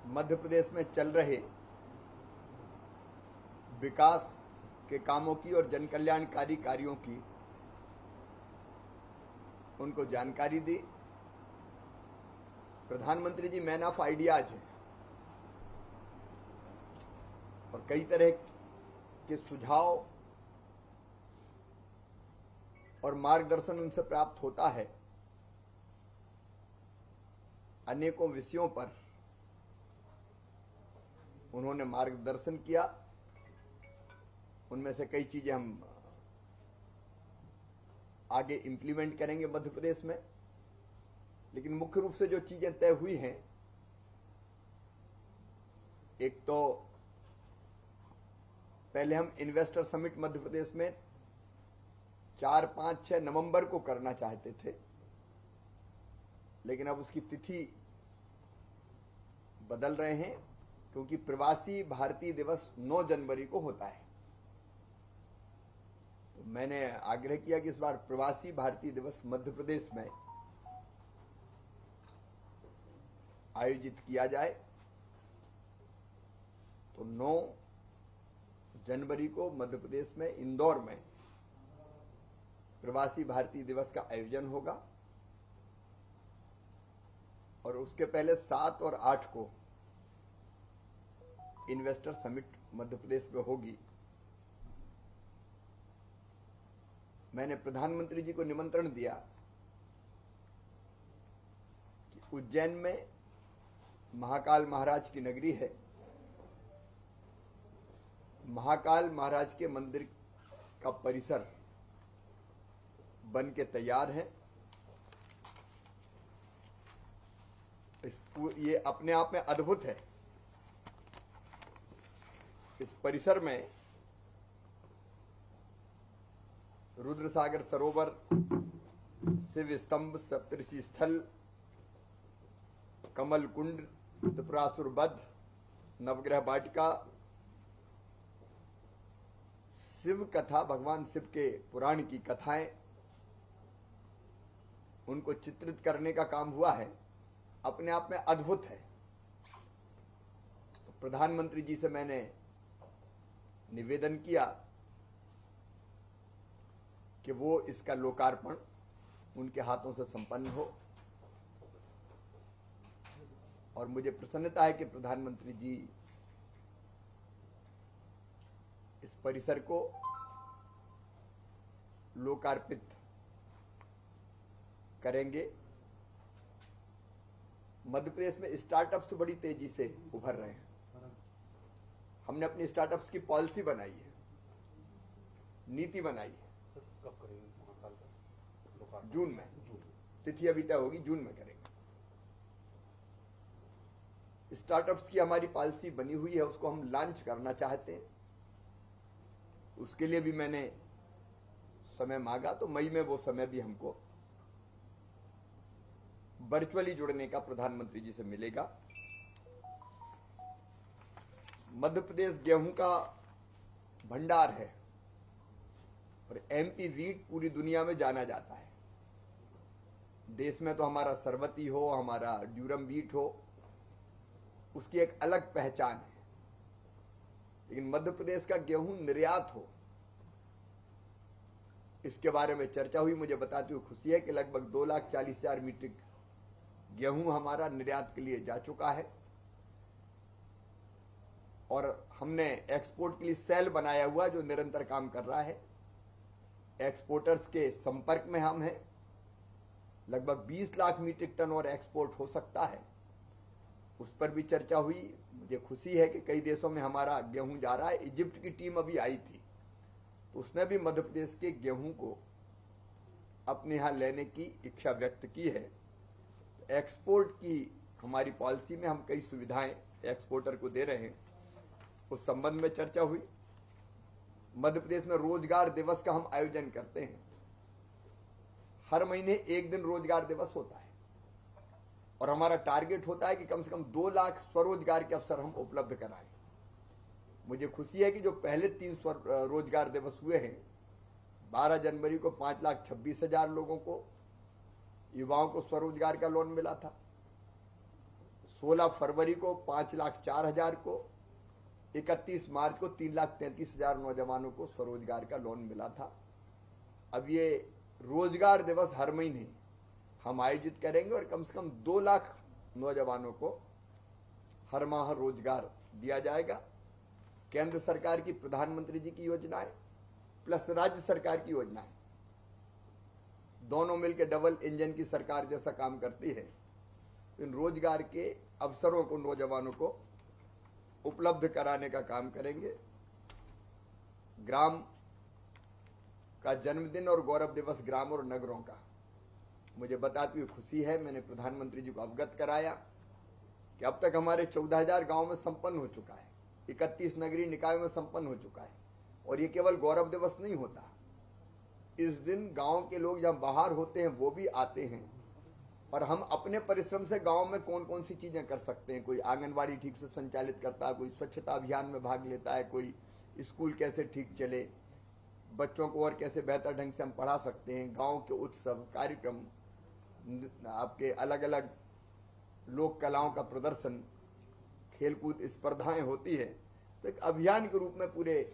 मध्य प्रदेश में चल रहे विकास के कामों की और जनकल्याणकारी कार्यों की उनको जानकारी दी। प्रधानमंत्री जी मैन ऑफ आइडियाज हैं और कई तरह के सुझाव और मार्गदर्शन उनसे प्राप्त होता है। अनेकों विषयों पर उन्होंने मार्गदर्शन किया। उनमें से कई चीजें हम आगे इंप्लीमेंट करेंगे मध्य प्रदेश में, लेकिन मुख्य रूप से जो चीजें तय हुई हैं, एक तो पहले हम इन्वेस्टर समिट मध्य प्रदेश में 4, 5, 6 नवंबर को करना चाहते थे, लेकिन अब उसकी तिथि बदल रहे हैं क्योंकि प्रवासी भारतीय दिवस 9 जनवरी को होता है। तो मैंने आग्रह किया कि इस बार प्रवासी भारतीय दिवस मध्य प्रदेश में आयोजित किया जाए। तो 9 जनवरी को मध्य प्रदेश में इंदौर में प्रवासी भारतीय दिवस का आयोजन होगा और उसके पहले 7 और 8 को इन्वेस्टर समिट मध्य प्रदेश में होगी। मैंने प्रधानमंत्री जी को निमंत्रण दिया कि उज्जैन में महाकाल महाराज की नगरी है। महाकाल महाराज के मंदिर का परिसर बन के तैयार है। ये अपने आप में अद्भुत है। इस परिसर में रुद्रसागर सरोवर, शिव स्तंभ, सप्तऋषि स्थल, कमल कुंड, त्रिपुरासुर वध, नवग्रह वाटिका, शिव कथा, भगवान शिव के पुराण की कथाएं, उनको चित्रित करने का काम हुआ है। अपने आप में अद्भुत है। तो प्रधानमंत्री जी से मैंने निवेदन किया कि वो इसका लोकार्पण उनके हाथों से संपन्न हो और मुझे प्रसन्नता है कि प्रधानमंत्री जी इस परिसर को लोकार्पित करेंगे। मध्य प्रदेश में स्टार्टअप्स बड़ी तेजी से उभर रहे हैं। हमने अपनी स्टार्टअप्स की पॉलिसी बनाई है, नीति बनाई है। सर कब करेंगे महाकाल का लोकार्पण? जून में। तिथि अभी तय होगी, जून में करेंगे। स्टार्टअप्स की हमारी पॉलिसी बनी हुई है, उसको हम लॉन्च करना चाहते हैं। उसके लिए भी मैंने समय मांगा, तो मई में वो समय भी हमको वर्चुअली जुड़ने का प्रधानमंत्री जी से मिलेगा। मध्य प्रदेश गेहूं का भंडार है और एमपी वीट पूरी दुनिया में जाना जाता है। देश में तो हमारा सरवती हो, हमारा ड्यूरम वीट हो, उसकी एक अलग पहचान है, लेकिन मध्य प्रदेश का गेहूं निर्यात हो, इसके बारे में चर्चा हुई। मुझे बताते हुए खुशी है कि लगभग 2,40,000 मीट्रिक गेहूं हमारा निर्यात के लिए जा चुका है और हमने एक्सपोर्ट के लिए सेल बनाया हुआ जो निरंतर काम कर रहा है। एक्सपोर्टर्स के संपर्क में हम हैं। लगभग 20 लाख मीट्रिक टन और एक्सपोर्ट हो सकता है, उस पर भी चर्चा हुई। मुझे खुशी है कि कई देशों में हमारा गेहूं जा रहा है। इजिप्ट की टीम अभी आई थी, तो उसने भी मध्य प्रदेश के गेहूं को अपने यहां लेने की इच्छा व्यक्त की है। एक्सपोर्ट की हमारी पॉलिसी में हम कई सुविधाएं एक्सपोर्टर को दे रहे हैं, उस संबंध में चर्चा हुई। मध्य प्रदेश में रोजगार दिवस का हम आयोजन करते हैं। हर महीने एक दिन रोजगार दिवस होता है और हमारा टारगेट होता है कि कम से कम 2 लाख स्वरोजगार के अवसर हम उपलब्ध कराएं। मुझे खुशी है कि जो पहले 3 रोजगार दिवस हुए हैं, 12 जनवरी को 5,26,000 लोगों को, युवाओं को स्वरोजगार का लोन मिला था। 16 फरवरी को 5,04,000 को, 31 मार्च को 3,33,000 नौजवानों को स्वरोजगार का लोन मिला था। अब ये रोजगार दिवस हर महीने हम आयोजित करेंगे और कम से कम 2 लाख नौजवानों को हर माह रोजगार दिया जाएगा। केंद्र सरकार की प्रधानमंत्री जी की योजनाएं प्लस राज्य सरकार की योजनाएं दोनों मिलकर डबल इंजन की सरकार जैसा काम करती है। इन रोजगार के अवसरों को नौजवानों को उपलब्ध कराने का काम करेंगे। ग्राम का जन्मदिन और गौरव दिवस ग्राम और नगरों का मुझे बताती हुई खुशी है। मैंने प्रधानमंत्री जी को अवगत कराया कि अब तक हमारे 14,000 गांव में संपन्न हो चुका है, 31 नगरीय निकायों में संपन्न हो चुका है। और ये केवल गौरव दिवस नहीं होता, इस दिन गांव के लोग जहां बाहर होते हैं वो भी आते हैं और हम अपने परिश्रम से गांव में कौन कौन सी चीजें कर सकते हैं। कोई आंगनवाड़ी ठीक से संचालित करता है, कोई स्वच्छता अभियान में भाग लेता है, कोई स्कूल कैसे ठीक चले, बच्चों को और कैसे बेहतर ढंग से हम पढ़ा सकते हैं। गांव के उत्सव कार्यक्रम, आपके अलग अलग लोक कलाओं का प्रदर्शन, खेलकूद स्पर्धाएं होती है। तो एक अभियान के रूप में पूरे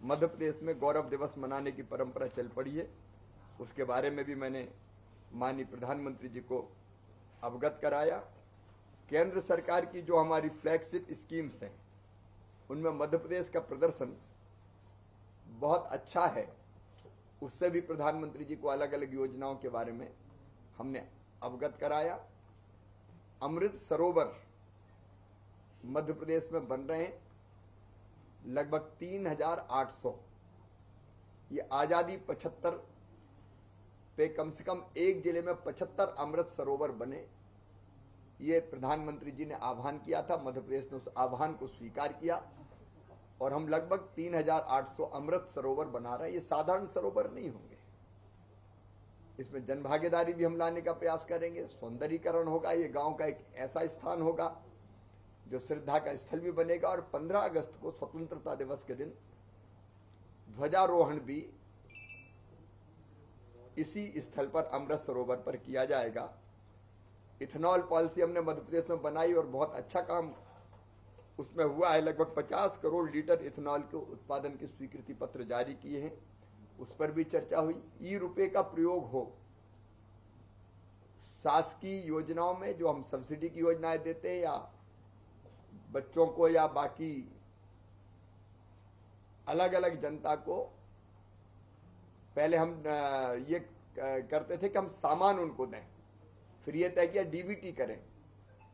मध्य प्रदेश में गौरव दिवस मनाने की परंपरा चल पड़ी है। उसके बारे में भी मैंने माननीय प्रधानमंत्री जी को अवगत कराया। केंद्र सरकार की जो हमारी फ्लैगशिप स्कीम्स हैं उनमें मध्य प्रदेश का प्रदर्शन बहुत अच्छा है। उससे भी प्रधानमंत्री जी को अलग अलग योजनाओं के बारे में हमने अवगत कराया। अमृत सरोवर मध्य प्रदेश में बन रहे हैं लगभग 3,800। ये आजादी 75 पे कम से कम एक जिले में 75 अमृत सरोवर बने। ये प्रधानमंत्री जी ने आह्वान किया था, मध्य प्रदेश ने उस आह्वान को स्वीकार किया और हम लगभग 3,800 अमृत सरोवर बना रहे हैं। ये साधारण सरोवर नहीं होंगे, इसमें जनभागीदारी भी हम लाने का प्रयास करेंगे। सौंदर्यीकरण होगा, ये गांव का एक ऐसा स्थान होगा जो श्रद्धा का स्थल भी बनेगा। और 15 अगस्त को स्वतंत्रता दिवस के दिन ध्वजारोहण भी इसी स्थल पर अमृत सरोवर पर किया जाएगा। इथेनॉल पॉलिसी हमने मध्य प्रदेश में बनाई और बहुत अच्छा काम उसमें हुआ है। लगभग 50 करोड़ लीटर इथेनॉल के उत्पादन के स्वीकृति पत्र जारी किए हैं, उस पर भी चर्चा हुई। ई-रुपए का प्रयोग हो, शासकीय योजनाओं में जो हम सब्सिडी की योजनाएं देते हैं या बच्चों को या बाकी अलग अलग जनता को, पहले हम ये करते थे कि हम सामान उनको दें, फिर ये तय किया डीबीटी करें।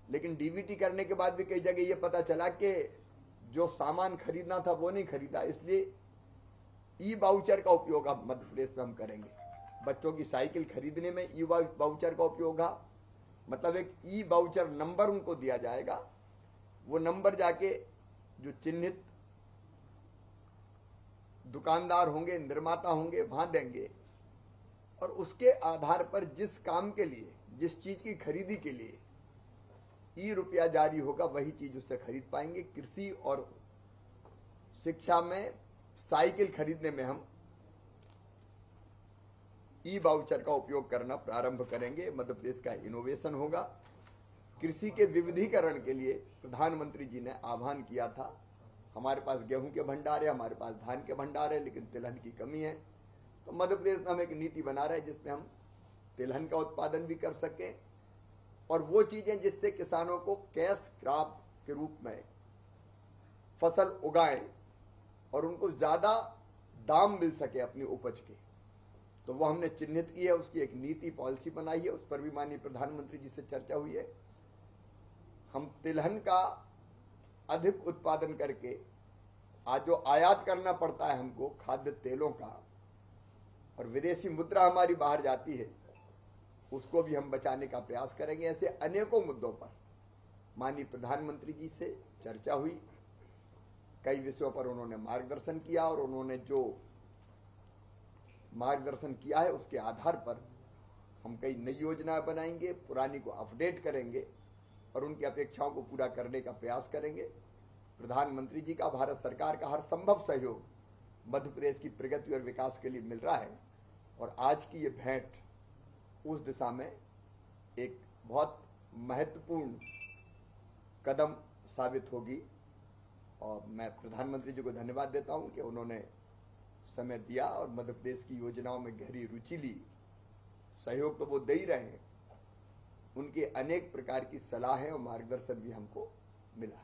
लेकिन डीबीटी करने के बाद भी कई जगह ये पता चला कि जो सामान खरीदना था वो नहीं खरीदा, इसलिए ई वाउचर का उपयोग अब मध्य प्रदेश में हम करेंगे। बच्चों की साइकिल खरीदने में ई वाउचर का उपयोग है, मतलब एक ई वाउचर नंबर उनको दिया जाएगा। वो नंबर जाके जो चिन्हित दुकानदार होंगे, निर्माता होंगे, वहां देंगे और उसके आधार पर जिस काम के लिए, जिस चीज की खरीदी के लिए ई रुपया जारी होगा वही चीज उससे खरीद पाएंगे। कृषि और शिक्षा में साइकिल खरीदने में हम ई वाउचर का उपयोग करना प्रारंभ करेंगे। मध्य प्रदेश का इनोवेशन होगा। कृषि के विविधीकरण के लिए प्रधानमंत्री जी ने आह्वान किया था। हमारे पास गेहूं के भंडार है, हमारे पास धान के भंडार है, लेकिन तिलहन की कमी है। तो मध्य प्रदेश में हम एक नीति बना रहे हैं जिसमें हम तिलहन का उत्पादन भी कर सकें और वो चीजें जिससे किसानों को कैश क्रॉप के रूप में फसल उगाएं और उनको ज्यादा दाम मिल सके अपनी उपज के, तो वो हमने चिन्हित की है। उसकी एक नीति पॉलिसी बनाई है, उस पर भी माननीय प्रधानमंत्री जी से चर्चा हुई है। हम तिलहन का अधिक उत्पादन करके, आज जो आयात करना पड़ता है हमको खाद्य तेलों का और विदेशी मुद्रा हमारी बाहर जाती है, उसको भी हम बचाने का प्रयास करेंगे। ऐसे अनेकों मुद्दों पर माननीय प्रधानमंत्री जी से चर्चा हुई। कई विषयों पर उन्होंने मार्गदर्शन किया और उन्होंने जो मार्गदर्शन किया है उसके आधार पर हम कई नई योजनाएं बनाएंगे, पुरानी को अपडेट करेंगे और उनकी अपेक्षाओं को पूरा करने का प्रयास करेंगे। प्रधानमंत्री जी का, भारत सरकार का हर संभव सहयोग मध्य प्रदेश की प्रगति और विकास के लिए मिल रहा है और आज की ये भेंट उस दिशा में एक बहुत महत्वपूर्ण कदम साबित होगी। और मैं प्रधानमंत्री जी को धन्यवाद देता हूं कि उन्होंने समय दिया और मध्य प्रदेश की योजनाओं में गहरी रुचि ली। सहयोग तो वो दे ही रहे हैं, उनके अनेक प्रकार की सलाहें और मार्गदर्शन भी हमको मिला।